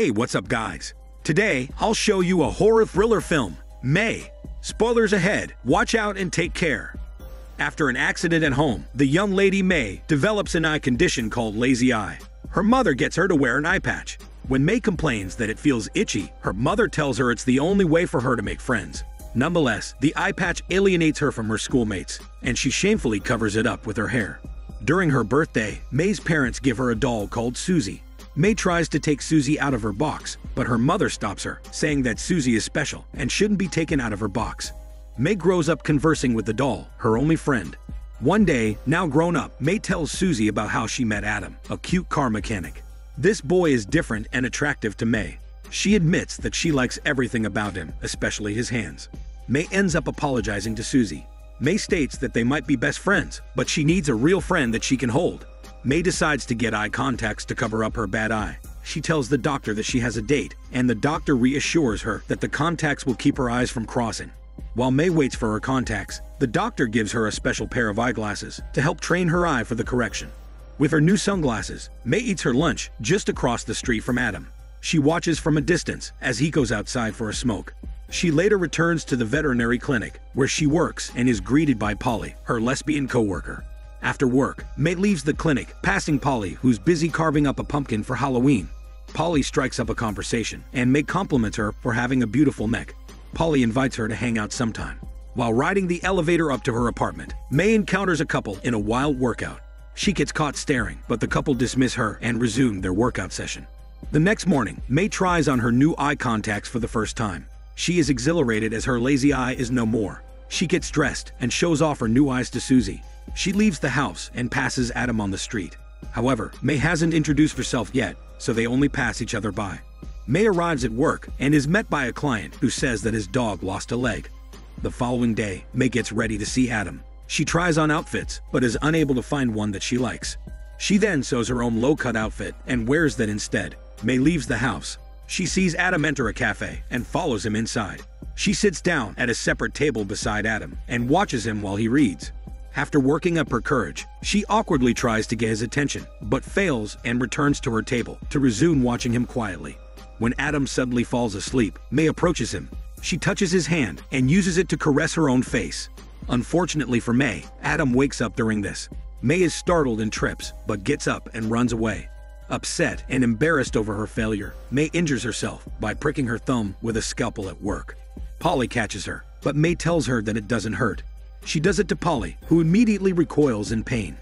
Hey, what's up guys? Today, I'll show you a horror thriller film, May. Spoilers ahead, watch out and take care. After an accident at home, the young lady May develops an eye condition called lazy eye. Her mother gets her to wear an eye patch. When May complains that it feels itchy, her mother tells her it's the only way for her to make friends. Nonetheless, the eye patch alienates her from her schoolmates, and she shamefully covers it up with her hair. During her birthday, May's parents give her a doll called Susie. May tries to take Susie out of her box, but her mother stops her, saying that Susie is special and shouldn't be taken out of her box. May grows up conversing with the doll, her only friend. One day, now grown up, May tells Susie about how she met Adam, a cute car mechanic. This boy is different and attractive to May. She admits that she likes everything about him, especially his hands. May ends up apologizing to Susie. May states that they might be best friends, but she needs a real friend that she can hold. May decides to get eye contacts to cover up her bad eye. She tells the doctor that she has a date, and the doctor reassures her that the contacts will keep her eyes from crossing. While May waits for her contacts, the doctor gives her a special pair of eyeglasses to help train her eye for the correction. With her new sunglasses, May eats her lunch just across the street from Adam. She watches from a distance as he goes outside for a smoke. She later returns to the veterinary clinic, where she works and is greeted by Polly, her lesbian co-worker. After work, May leaves the clinic, passing Polly, who's busy carving up a pumpkin for Halloween. Polly strikes up a conversation, and May compliments her for having a beautiful neck. Polly invites her to hang out sometime. While riding the elevator up to her apartment, May encounters a couple in a wild workout. She gets caught staring, but the couple dismiss her and resume their workout session. The next morning, May tries on her new eye contacts for the first time. She is exhilarated as her lazy eye is no more. She gets dressed and shows off her new eyes to Susie. She leaves the house and passes Adam on the street. However, May hasn't introduced herself yet, so they only pass each other by. May arrives at work and is met by a client who says that his dog lost a leg. The following day, May gets ready to see Adam. She tries on outfits, but is unable to find one that she likes. She then sews her own low-cut outfit and wears that instead. May leaves the house. She sees Adam enter a cafe and follows him inside. She sits down at a separate table beside Adam and watches him while he reads. After working up her courage, she awkwardly tries to get his attention, but fails and returns to her table to resume watching him quietly. When Adam suddenly falls asleep, May approaches him. She touches his hand and uses it to caress her own face. Unfortunately for May, Adam wakes up during this. May is startled and trips, but gets up and runs away. Upset and embarrassed over her failure, May injures herself by pricking her thumb with a scalpel at work. Polly catches her, but May tells her that it doesn't hurt. She does it to Polly, who immediately recoils in pain.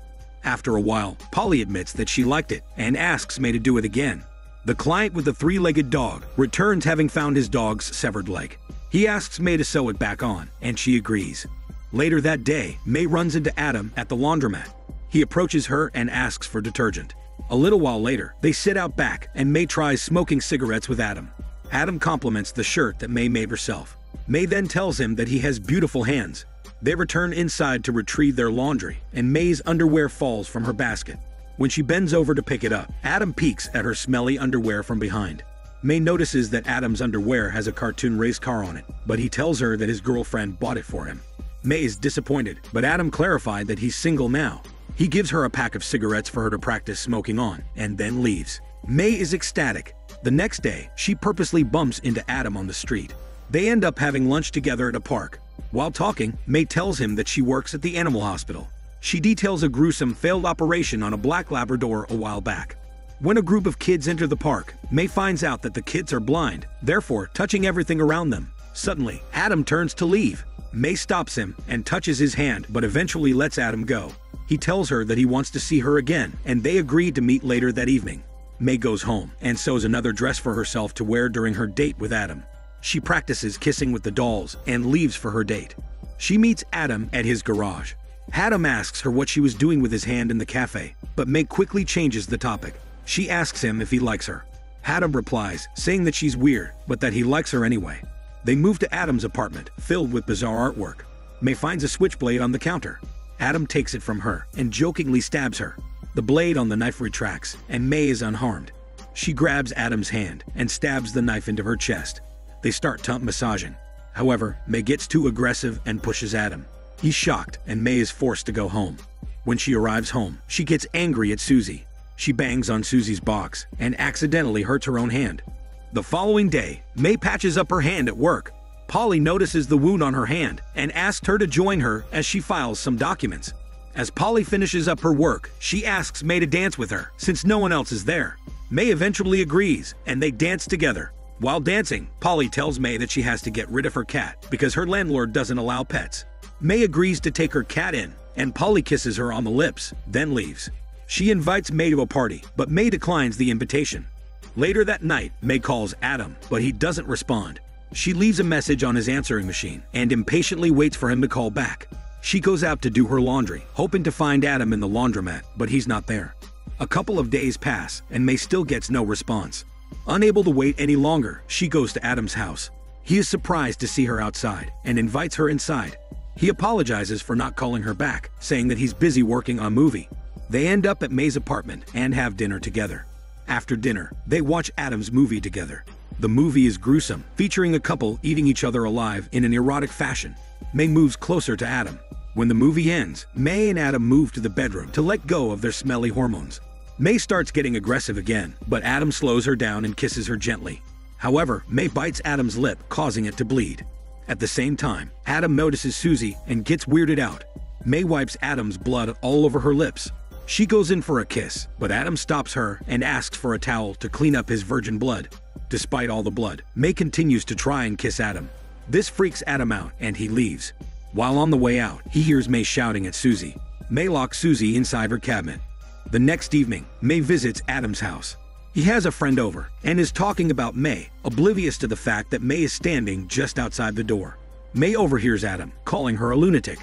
After a while, Polly admits that she liked it and asks May to do it again. The client with the three-legged dog returns having found his dog's severed leg. He asks May to sew it back on, and she agrees. Later that day, May runs into Adam at the laundromat. He approaches her and asks for detergent. A little while later, they sit out back and May tries smoking cigarettes with Adam. Adam compliments the shirt that May made herself. May then tells him that he has beautiful hands. They return inside to retrieve their laundry, and May's underwear falls from her basket. When she bends over to pick it up, Adam peeks at her smelly underwear from behind. May notices that Adam's underwear has a cartoon race car on it, but he tells her that his girlfriend bought it for him. May is disappointed, but Adam clarified that he's single now. He gives her a pack of cigarettes for her to practice smoking on, and then leaves. May is ecstatic. The next day, she purposely bumps into Adam on the street. They end up having lunch together at a park. While talking, May tells him that she works at the animal hospital. She details a gruesome failed operation on a black Labrador a while back. When a group of kids enter the park, May finds out that the kids are blind, therefore touching everything around them. Suddenly, Adam turns to leave. May stops him and touches his hand, but eventually lets Adam go. He tells her that he wants to see her again, and they agree to meet later that evening. May goes home and sews another dress for herself to wear during her date with Adam. She practices kissing with the dolls and leaves for her date. She meets Adam at his garage. Adam asks her what she was doing with his hand in the cafe, but May quickly changes the topic. She asks him if he likes her. Adam replies, saying that she's weird, but that he likes her anyway. They move to Adam's apartment, filled with bizarre artwork. May finds a switchblade on the counter. Adam takes it from her and jokingly stabs her. The blade on the knife retracts, and May is unharmed. She grabs Adam's hand and stabs the knife into her chest. They start massaging. However, May gets too aggressive and pushes Adam. He's shocked, and May is forced to go home. When she arrives home, she gets angry at Susie. She bangs on Susie's box and accidentally hurts her own hand. The following day, May patches up her hand at work. Polly notices the wound on her hand and asks her to join her as she files some documents. As Polly finishes up her work, she asks May to dance with her since no one else is there. May eventually agrees and they dance together. While dancing, Polly tells May that she has to get rid of her cat because her landlord doesn't allow pets. May agrees to take her cat in, and Polly kisses her on the lips, then leaves. She invites May to a party, but May declines the invitation. Later that night, May calls Adam, but he doesn't respond. She leaves a message on his answering machine and impatiently waits for him to call back. She goes out to do her laundry, hoping to find Adam in the laundromat, but he's not there. A couple of days pass, and May still gets no response. Unable to wait any longer, she goes to Adam's house. He is surprised to see her outside and invites her inside. He apologizes for not calling her back, saying that he's busy working on a movie. They end up at May's apartment and have dinner together. After dinner, they watch Adam's movie together. The movie is gruesome, featuring a couple eating each other alive in an erotic fashion. May moves closer to Adam. When the movie ends, May and Adam move to the bedroom to let go of their smelly hormones. May starts getting aggressive again, but Adam slows her down and kisses her gently. However, May bites Adam's lip, causing it to bleed. At the same time, Adam notices Susie and gets weirded out. May wipes Adam's blood all over her lips. She goes in for a kiss, but Adam stops her and asks for a towel to clean up his virgin blood. Despite all the blood, May continues to try and kiss Adam. This freaks Adam out and he leaves. While on the way out, he hears May shouting at Susie. May locks Susie inside her cabinet. The next evening, May visits Adam's house. He has a friend over and is talking about May, oblivious to the fact that May is standing just outside the door. May overhears Adam, calling her a lunatic.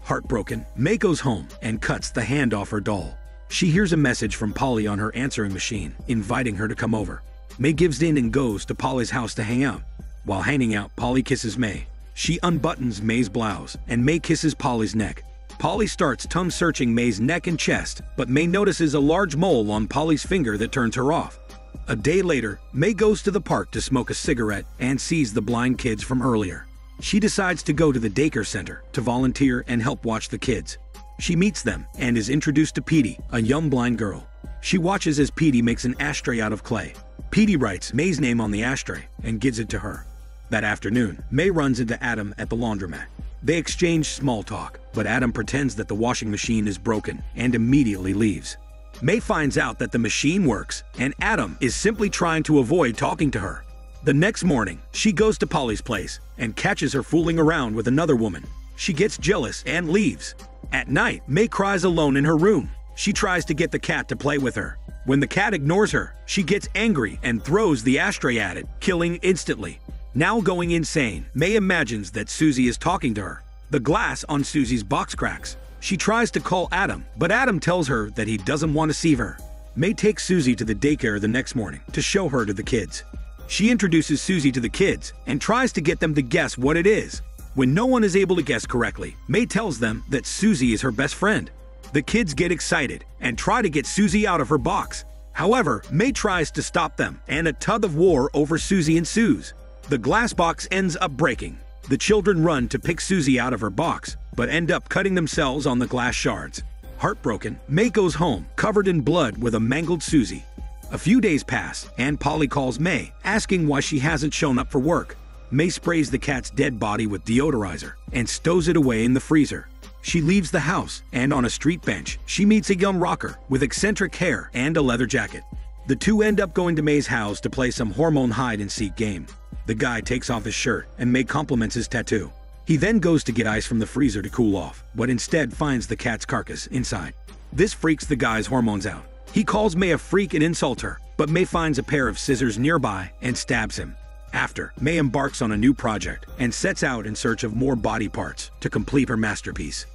Heartbroken, May goes home and cuts the hand off her doll. She hears a message from Polly on her answering machine, inviting her to come over. May gives in and goes to Polly's house to hang out. While hanging out, Polly kisses May. She unbuttons May's blouse, and May kisses Polly's neck. Polly starts tongue-searching May's neck and chest, but May notices a large mole on Polly's finger that turns her off. A day later, May goes to the park to smoke a cigarette and sees the blind kids from earlier. She decides to go to the daycare center to volunteer and help watch the kids. She meets them and is introduced to Petey, a young blind girl. She watches as Petey makes an ashtray out of clay. Petey writes May's name on the ashtray and gives it to her. That afternoon, May runs into Adam at the laundromat. They exchange small talk, but Adam pretends that the washing machine is broken and immediately leaves. May finds out that the machine works, and Adam is simply trying to avoid talking to her. The next morning, she goes to Polly's place and catches her fooling around with another woman. She gets jealous and leaves. At night, May cries alone in her room. She tries to get the cat to play with her. When the cat ignores her, she gets angry and throws the ashtray at it, killing instantly. Now going insane, May imagines that Susie is talking to her. The glass on Susie's box cracks. She tries to call Adam, but Adam tells her that he doesn't want to see her. May takes Susie to the daycare the next morning to show her to the kids. She introduces Susie to the kids and tries to get them to guess what it is. When no one is able to guess correctly, May tells them that Susie is her best friend. The kids get excited and try to get Susie out of her box. However, May tries to stop them, and a tug of war over Susie ensues. The glass box ends up breaking. The children run to pick Susie out of her box, but end up cutting themselves on the glass shards. Heartbroken, May goes home, covered in blood with a mangled Susie. A few days pass, and Polly calls May, asking why she hasn't shown up for work. May sprays the cat's dead body with deodorizer and stows it away in the freezer. She leaves the house, and on a street bench, she meets a young rocker with eccentric hair and a leather jacket. The two end up going to May's house to play some hormone hide-and-seek game. The guy takes off his shirt, and May compliments his tattoo. He then goes to get ice from the freezer to cool off, but instead finds the cat's carcass inside. This freaks the guy's hormones out. He calls May a freak and insults her, but May finds a pair of scissors nearby and stabs him. After, May embarks on a new project and sets out in search of more body parts to complete her masterpiece.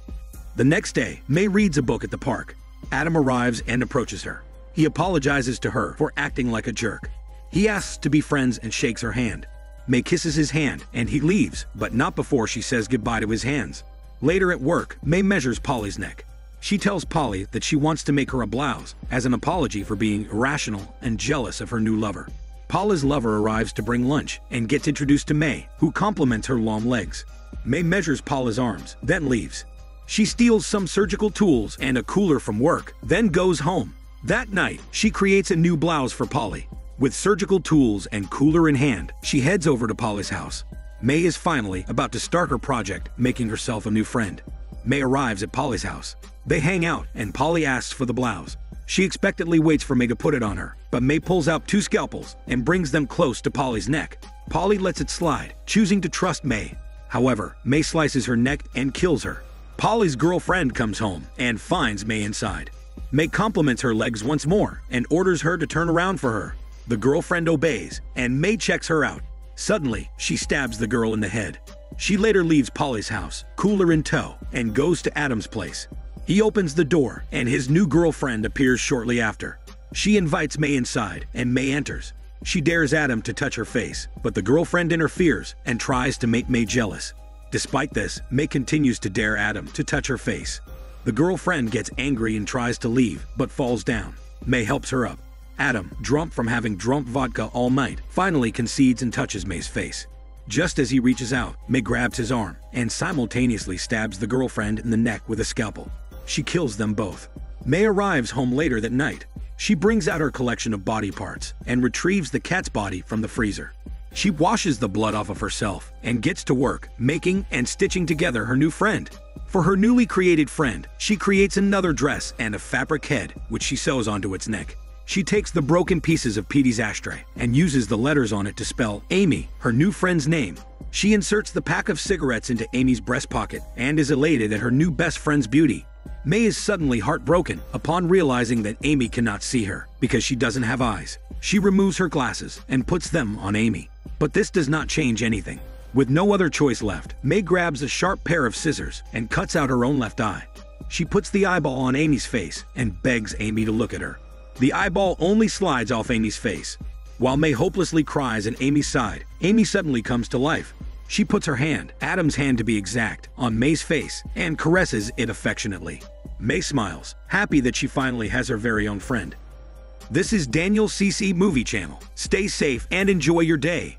The next day, May reads a book at the park. Adam arrives and approaches her. He apologizes to her for acting like a jerk. He asks to be friends and shakes her hand. May kisses his hand and he leaves, but not before she says goodbye to his hands. Later at work, May measures Polly's neck. She tells Polly that she wants to make her a blouse as an apology for being irrational and jealous of her new lover. Polly's lover arrives to bring lunch and gets introduced to May, who compliments her long legs. May measures Polly's arms, then leaves. She steals some surgical tools and a cooler from work, then goes home. That night, she creates a new blouse for Polly. With surgical tools and cooler in hand, she heads over to Polly's house. May is finally about to start her project, making herself a new friend. May arrives at Polly's house. They hang out, and Polly asks for the blouse. She expectantly waits for May to put it on her, but May pulls out 2 scalpels and brings them close to Polly's neck. Polly lets it slide, choosing to trust May. However, May slices her neck and kills her. Polly's girlfriend comes home and finds May inside. May compliments her legs once more and orders her to turn around for her. The girlfriend obeys, and May checks her out. Suddenly, she stabs the girl in the head. She later leaves Polly's house, cooler in tow, and goes to Adam's place. He opens the door, and his new girlfriend appears shortly after. She invites May inside, and May enters. She dares Adam to touch her face, but the girlfriend interferes and tries to make May jealous. Despite this, May continues to dare Adam to touch her face. The girlfriend gets angry and tries to leave, but falls down. May helps her up. Adam, drunk from having drunk vodka all night, finally concedes and touches May's face. Just as he reaches out, May grabs his arm and simultaneously stabs the girlfriend in the neck with a scalpel. She kills them both. May arrives home later that night. She brings out her collection of body parts and retrieves the cat's body from the freezer. She washes the blood off of herself and gets to work making and stitching together her new friend. For her newly created friend, she creates another dress and a fabric head, which she sews onto its neck. She takes the broken pieces of Petey's ashtray and uses the letters on it to spell Amy, her new friend's name. She inserts the pack of cigarettes into Amy's breast pocket and is elated at her new best friend's beauty. May is suddenly heartbroken upon realizing that Amy cannot see her because she doesn't have eyes. She removes her glasses and puts them on Amy. But this does not change anything. With no other choice left, May grabs a sharp pair of scissors and cuts out her own left eye. She puts the eyeball on Amy's face and begs Amy to look at her. The eyeball only slides off Amy's face. While May hopelessly cries at Amy's side, Amy suddenly comes to life. She puts her hand, Adam's hand to be exact, on May's face and caresses it affectionately. May smiles, happy that she finally has her very own friend. This is Daniel CC Movie Channel. Stay safe and enjoy your day.